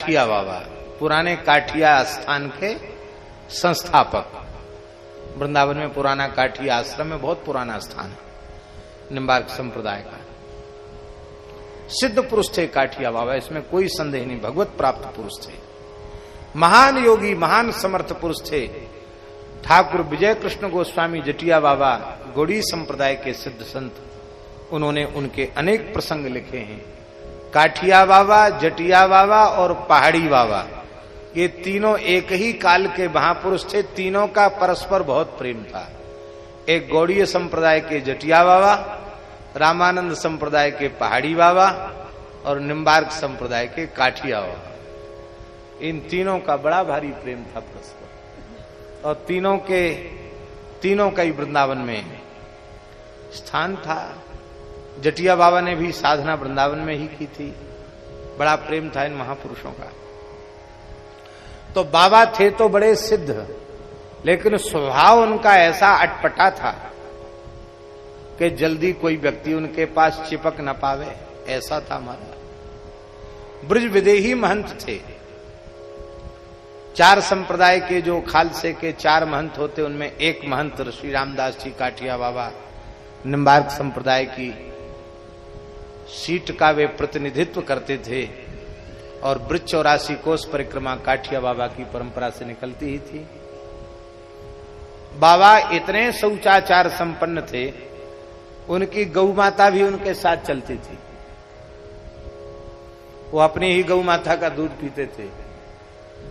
काठिया बाबा पुराने काठिया स्थान के संस्थापक। वृंदावन में पुराना काठिया आश्रम में बहुत पुराना स्थान है, निम्बार्क संप्रदाय का। सिद्ध पुरुष थे काठिया बाबा, इसमें कोई संदेह नहीं, भगवत प्राप्त पुरुष थे, महान योगी, महान समर्थ पुरुष थे। ठाकुर विजय कृष्ण गोस्वामी जटिया बाबा गौड़ी संप्रदाय के सिद्ध संत, उन्होंने उनके अनेक प्रसंग लिखे हैं। काठिया बाबा, जटिया बाबा और पहाड़ी बाबा, ये तीनों एक ही काल के महापुरुष थे। तीनों का परस्पर बहुत प्रेम था। एक गौड़ीय संप्रदाय के जटिया बाबा, रामानंद संप्रदाय के पहाड़ी बाबा और निम्बार्क संप्रदाय के काठिया बाबा, इन तीनों का बड़ा भारी प्रेम था परस्पर। और तीनों का ही वृंदावन में स्थान था। जटिया बाबा ने भी साधना वृंदावन में ही की थी। बड़ा प्रेम था इन महापुरुषों का। तो बाबा थे तो बड़े सिद्ध, लेकिन स्वभाव उनका ऐसा अटपटा था कि जल्दी कोई व्यक्ति उनके पास चिपक न पावे, ऐसा था हमारा। ब्रज विदेही महंत थे। चार संप्रदाय के जो खालसे के चार महंत होते, उनमें एक महंत श्री रामदास जी काठिया बाबा निम्बार्क संप्रदाय की सीट का वे प्रतिनिधित्व करते थे। और ब्रज 84 कोस परिक्रमा काठिया बाबा की परंपरा से निकलती ही थी। बाबा इतने शौचाचार संपन्न थे, उनकी गौ माता भी उनके साथ चलती थी। वो अपनी ही गौ माता का दूध पीते थे,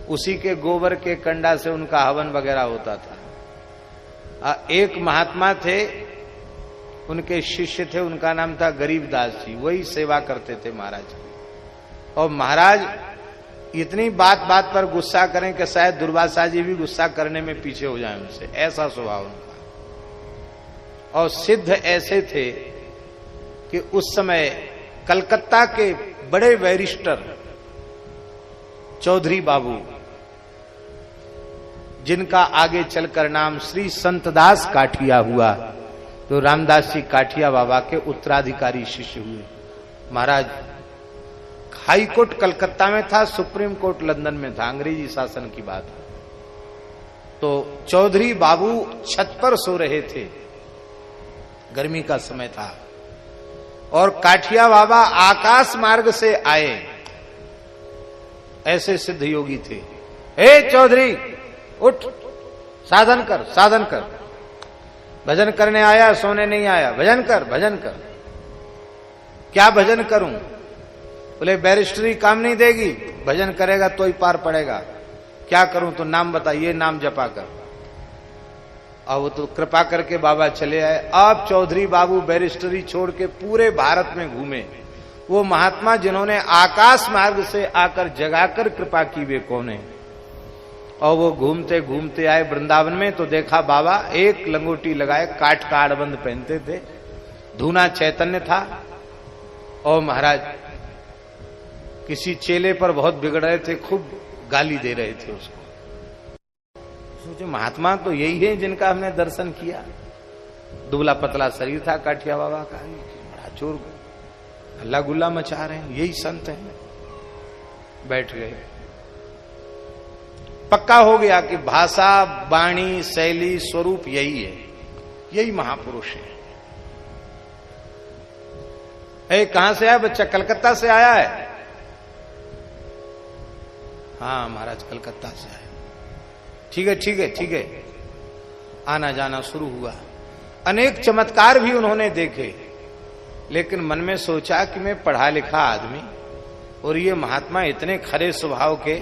उसी के गोबर के कंडा से उनका हवन वगैरह होता था। एक महात्मा थे, उनके शिष्य थे, उनका नाम था गरीबदास जी, वही सेवा करते थे महाराज की। और महाराज इतनी बात बात पर गुस्सा करें कि शायद दुर्वासा जी भी गुस्सा करने में पीछे हो जाएं उनसे, ऐसा स्वभाव उनका। और सिद्ध ऐसे थे कि उस समय कलकत्ता के बड़े बैरिस्टर चौधरी बाबू, जिनका आगे चलकर नाम श्री संतदास काठिया हुआ, तो रामदास जी काठिया बाबा के उत्तराधिकारी शिष्य हुए। महाराज हाई कोर्ट कलकत्ता में था, सुप्रीम कोर्ट लंदन में था, अंग्रेजी शासन की बात। तो चौधरी बाबू छत पर सो रहे थे, गर्मी का समय था, और काठिया बाबा आकाश मार्ग से आए। ऐसे सिद्ध योगी थे। हे चौधरी उठ, साधन कर, साधन कर। भजन करने आया, सोने नहीं आया, भजन कर, भजन कर। क्या भजन करूं? बोले बैरिस्टरी काम नहीं देगी, भजन करेगा तो ही पार पड़ेगा। क्या करूं? तो नाम बता, ये नाम जपा कर। और वो तो कृपा करके बाबा चले आए। अब चौधरी बाबू बैरिस्टरी छोड़ के पूरे भारत में घूमे। वो महात्मा जिन्होंने आकाश मार्ग से आकर जगाकर कृपा की, वे कौन है? और वो घूमते घूमते आए वृंदावन में, तो देखा बाबा एक लंगोटी लगाए, काठ का आड़बंद पहनते थे, धूना चैतन्य था। और महाराज किसी चेले पर बहुत बिगड़ रहे थे, खूब गाली दे रहे थे उसको। सोचे महात्मा तो यही है जिनका हमने दर्शन किया। दुबला पतला शरीर था काठिया बाबा का, बड़ा चोर, हल्ला गुल्ला मचा रहे हैं, यही संत हैं। बैठ गए। पक्का हो गया कि भाषा, वाणी, शैली, स्वरूप यही है, यही महापुरुष है। कहां से आया बच्चा? कलकत्ता से आया है। हाँ महाराज कलकत्ता से आया। ठीक है, ठीक है, ठीक है। आना जाना शुरू हुआ। अनेक चमत्कार भी उन्होंने देखे, लेकिन मन में सोचा कि मैं पढ़ा लिखा आदमी और ये महात्मा इतने खरे स्वभाव के,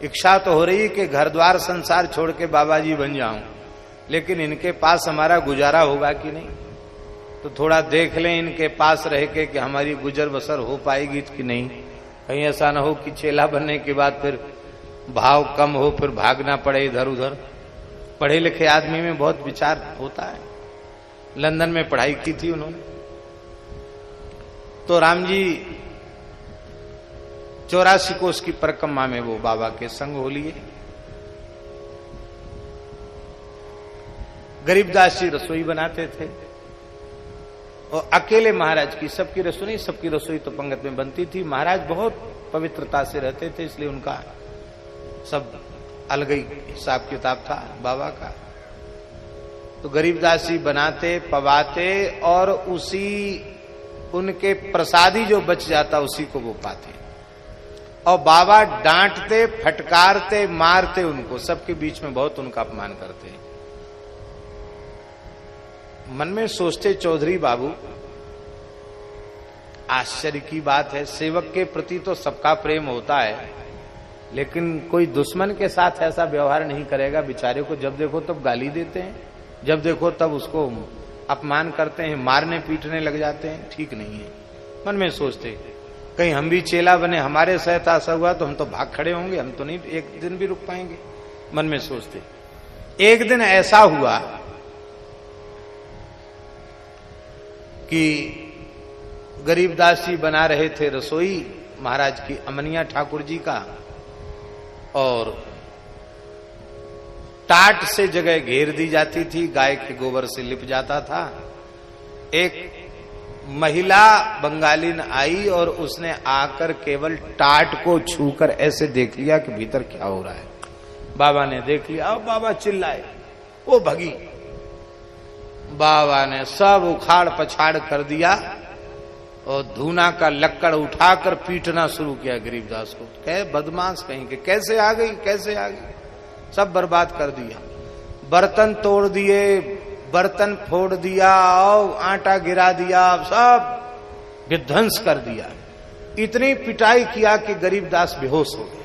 इच्छा तो हो रही कि घर द्वार संसार छोड़ के बाबा जी बन जाऊं, लेकिन इनके पास हमारा गुजारा होगा कि नहीं। तो थोड़ा देख लें इनके पास रह के कि हमारी गुजर बसर हो पाएगी कि नहीं। कहीं ऐसा ना हो कि चेला बनने के बाद फिर भाव कम हो, फिर भागना पड़े इधर उधर। पढ़े लिखे आदमी में बहुत विचार होता है। लंदन में पढ़ाई की थी उन्होंने। तो राम जी 84 कोस की परिक्रमा में वो बाबा के संग हो लिए। गरीबदास जी रसोई बनाते थे, और अकेले महाराज की, सबकी रसोई नहीं, सबकी रसोई तो पंगत में बनती थी। महाराज बहुत पवित्रता से रहते थे, इसलिए उनका सब अलग ही हिसाब किताब था बाबा का। तो गरीबदास जी बनाते, पवाते और उसी उनके प्रसादी जो बच जाता उसी को वो पाते। और बाबा डांटते, फटकारते, मारते उनको, सबके बीच में बहुत उनका अपमान करते। मन में सोचते चौधरी बाबू, आश्चर्य की बात है, सेवक के प्रति तो सबका प्रेम होता है, लेकिन कोई दुश्मन के साथ ऐसा व्यवहार नहीं करेगा। बेचारे को जब देखो तब गाली देते हैं, जब देखो तब उसको अपमान करते हैं, मारने पीटने लग जाते हैं, ठीक नहीं है। मन में सोचते कहीं हम भी चेला बने, हमारे साथ ऐसा हुआ तो हम तो भाग खड़े होंगे, हम तो नहीं एक दिन भी रुक पाएंगे। मन में सोचते। एक दिन ऐसा हुआ कि गरीबदास जी बना रहे थे रसोई महाराज की, अमनिया ठाकुर जी का, और टाट से जगह घेर दी जाती थी, गाय के गोबर से लिप जाता था। एक महिला बंगालीन आई और उसने आकर केवल टाट को छूकर ऐसे देख लिया कि भीतर क्या हो रहा है। बाबा ने देख लिया, अब बाबा चिल्लाए, वो भगी। बाबा ने सब उखाड़ पछाड़ कर दिया और धूना का लक्कड़ उठाकर पीटना शुरू किया गरीबदास को। कहे बदमाश कहीं के, कैसे आ गई, कैसे आ गई, सब बर्बाद कर दिया। बर्तन तोड़ दिए, बर्तन फोड़ दिया और आटा गिरा दिया, सब विध्वंस कर दिया। इतनी पिटाई किया कि गरीबदास बेहोश हो गए।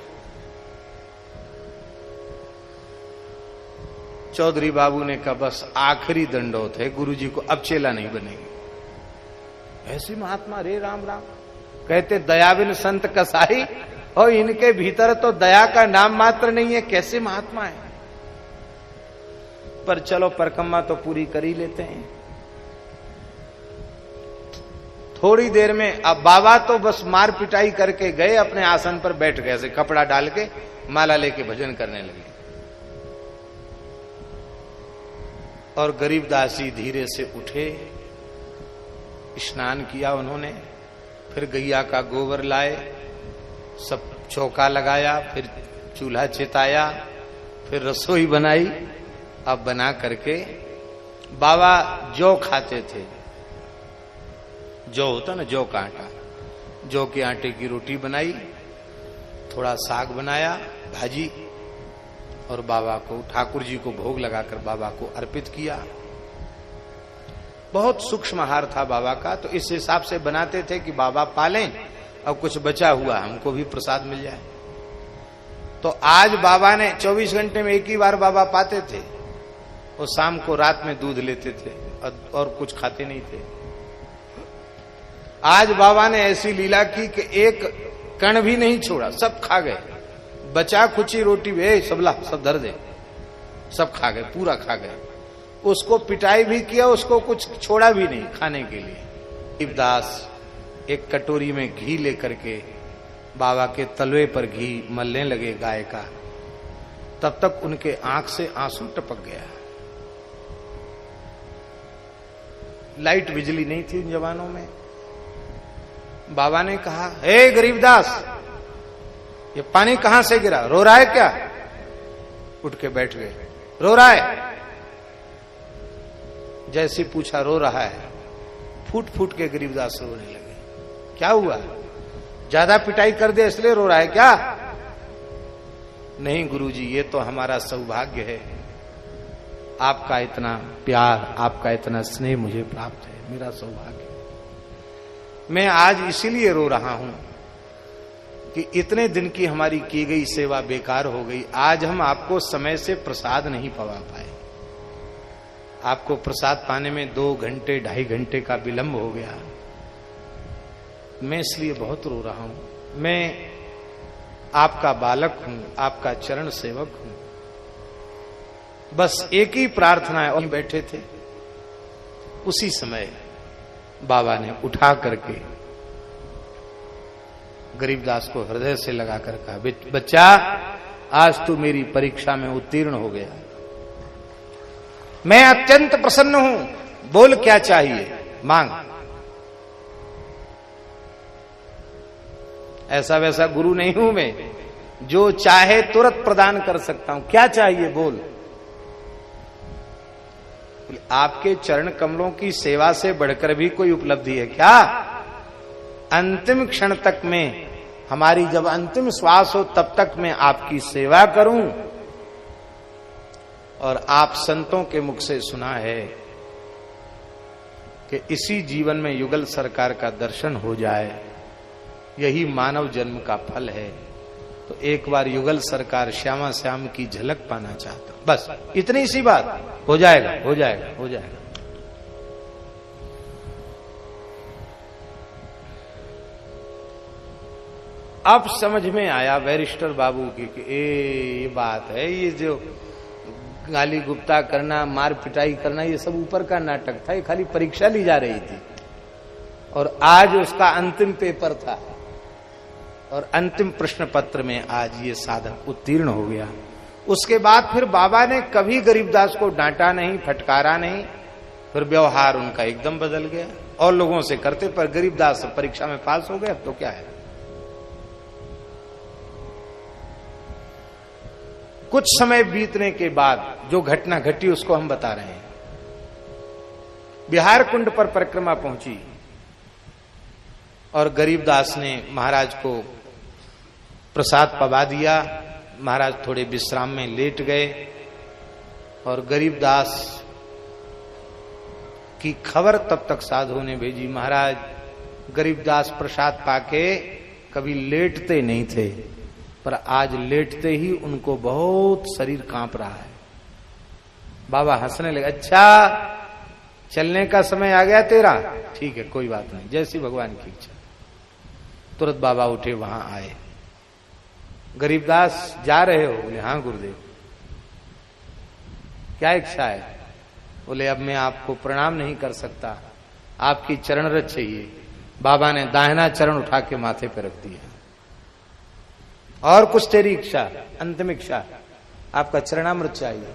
चौधरी बाबू ने कहा बस आखिरी दंडोत है, गुरुजी को अब चेला नहीं बनेंगे। ऐसे महात्मा, रे राम राम। कहते दयाविन संत कसाई, और इनके भीतर तो दया का नाम मात्र नहीं है, कैसे महात्मा है। पर चलो परिक्रमा तो पूरी कर ही लेते हैं। थोड़ी देर में अब बाबा तो बस मार पिटाई करके गए, अपने आसन पर बैठ गए, ऐसे कपड़ा डाल के माला लेके भजन करने लगे। और गरीबदास जी धीरे से उठे, स्नान किया उन्होंने, फिर गैया का गोबर लाए, सब चौका लगाया, फिर चूल्हा चिताया, फिर रसोई बनाई। अब बना करके बाबा जौ खाते थे, जौ होता ना, जौ का आटा, जौ के आटे की रोटी बनाई, थोड़ा साग बनाया, भाजी, और बाबा को, ठाकुर जी को भोग लगाकर बाबा को अर्पित किया। बहुत सूक्ष्म आहार था बाबा का, तो इस हिसाब से बनाते थे कि बाबा पालें और कुछ बचा हुआ हमको भी प्रसाद मिल जाए। तो आज बाबा ने 24 घंटे में एक ही बार बाबा पाते थे, और शाम को रात में दूध लेते थे और कुछ खाते नहीं थे। आज बाबा ने ऐसी लीला की कि एक कण भी नहीं छोड़ा, सब खा गए। बचा कुची रोटी वे सबला सब धर दे, सब खा गए, पूरा खा गए। उसको पिटाई भी किया, उसको कुछ छोड़ा भी नहीं खाने के लिए। गरीबदास एक कटोरी में घी लेकर के बाबा के तलवे पर घी मलने लगे गाय का, तब तक उनके आंख से आंसू टपक गया। लाइट बिजली नहीं थी उन जमानों में। बाबा ने कहा, हे गरीबदास, ये पानी कहां से गिरा, रो रहा है क्या? उठ के बैठ गए, रो रहा है? जैसे पूछा रो रहा है, फूट फूट के गरीबदास रोने लगे। क्या हुआ, ज्यादा पिटाई कर दे इसलिए रो रहा है क्या? नहीं गुरुजी, ये तो हमारा सौभाग्य है, आपका इतना प्यार, आपका इतना स्नेह मुझे प्राप्त है, मेरा सौभाग्य। मैं आज इसीलिए रो रहा हूं कि इतने दिन की हमारी की गई सेवा बेकार हो गई। आज हम आपको समय से प्रसाद नहीं पवा पाए, आपको प्रसाद पाने में 2 घंटे 2.5 घंटे का विलंब हो गया। मैं इसलिए बहुत रो रहा हूं। मैं आपका बालक हूं, आपका चरण सेवक हूं। बस एक ही प्रार्थना है। वहीं बैठे थे, उसी समय बाबा ने उठा करके गरीबदास को हृदय से लगाकर कहा, बच्चा आज तू मेरी परीक्षा में उत्तीर्ण हो गया, मैं अत्यंत प्रसन्न हूं, बोल क्या चाहिए, मांग। ऐसा वैसा गुरु नहीं हूं मैं, जो चाहे तुरंत प्रदान कर सकता हूं। क्या चाहिए बोल। आपके चरण कमलों की सेवा से बढ़कर भी कोई उपलब्धि है क्या? अंतिम क्षण तक में, हमारी जब अंतिम श्वास हो तब तक मैं आपकी सेवा करूं। और आप संतों के मुख से सुना है कि इसी जीवन में युगल सरकार का दर्शन हो जाए, यही मानव जन्म का फल है। तो एक बार युगल सरकार श्यामा श्याम की झलक पाना चाहता हूं, बस इतनी सी बात। हो जाएगा, हो जाएगा, हो जाएगा। अब समझ में आया बैरिस्टर बाबू की कि ये बात है, ये जो गाली गुप्ता करना, मार पिटाई करना, ये सब ऊपर का नाटक था, ये खाली परीक्षा ली जा रही थी। और आज उसका अंतिम पेपर था और अंतिम प्रश्न पत्र में आज ये साधक उत्तीर्ण हो गया। उसके बाद फिर बाबा ने कभी गरीबदास को डांटा नहीं, फटकारा नहीं। फिर व्यवहार उनका एकदम बदल गया। और लोगों से करते, पर गरीबदास परीक्षा में पास हो गए, अब तो क्या है। कुछ समय बीतने के बाद जो घटना घटी उसको हम बता रहे हैं। बिहार कुंड पर परिक्रमा पहुंची और गरीबदास ने महाराज को प्रसाद पवा दिया। महाराज थोड़े विश्राम में लेट गए और गरीबदास की खबर तब तक साधु ने भेजी, महाराज गरीबदास प्रसाद पाके कभी लेटते नहीं थे, पर आज लेटते ही उनको बहुत शरीर कांप रहा है। बाबा हंसने लगे, अच्छा चलने का समय आ गया तेरा, ठीक है कोई बात नहीं, जैसी भगवान की इच्छा। तुरंत बाबा उठे, वहां आए। गरीबदास जा रहे हो? बोले हाँ गुरुदेव। क्या इच्छा है? बोले अब मैं आपको प्रणाम नहीं कर सकता, आपकी चरण रज चाहिए। बाबा ने दाहिना चरण उठा के माथे पर रख दिया। और कुछ तेरी इच्छा? अंतिम इच्छा, आपका चरणामृत चाहिए।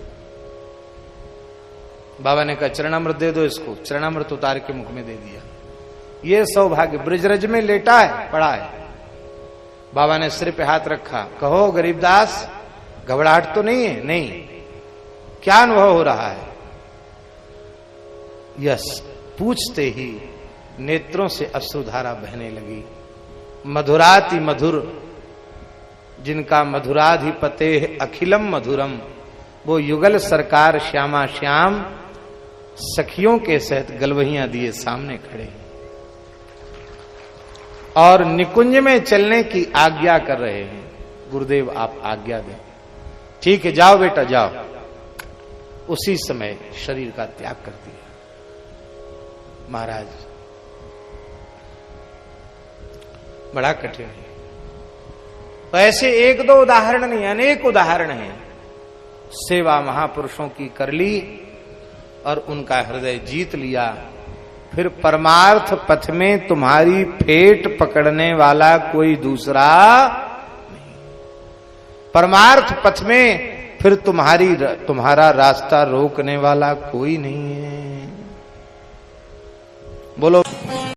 बाबा ने कहा चरणामृत दे दो इसको। चरणामृत उतार के मुख में दे दिया। ये सौभाग्य ब्रिजरज में लेटा है, पड़ा है। बाबा ने सिर पे हाथ रखा, कहो गरीबदास घबराहट तो नहीं है? नहीं। क्या अनुभव हो रहा है? यस। पूछते ही नेत्रों से अश्रुधारा बहने लगी। मधुराति मधुर, जिनका मधुराधिपते अखिलम मधुरम, वो युगल सरकार श्यामा श्याम सखियों के सहित गलवहियां दिए सामने खड़े और निकुंज में चलने की आज्ञा कर रहे हैं। गुरुदेव आप आज्ञा दें। ठीक है जाओ बेटा जाओ। उसी समय शरीर का त्याग कर दिया महाराज। बड़ा कठिन है। तो ऐसे एक दो उदाहरण नहीं, अनेक उदाहरण हैं। सेवा महापुरुषों की कर ली और उनका हृदय जीत लिया। फिर परमार्थ पथ में तुम्हारी फेट पकड़ने वाला कोई दूसरा नहीं। परमार्थ पथ में फिर तुम्हारा रास्ता रोकने वाला कोई नहीं है। बोलो।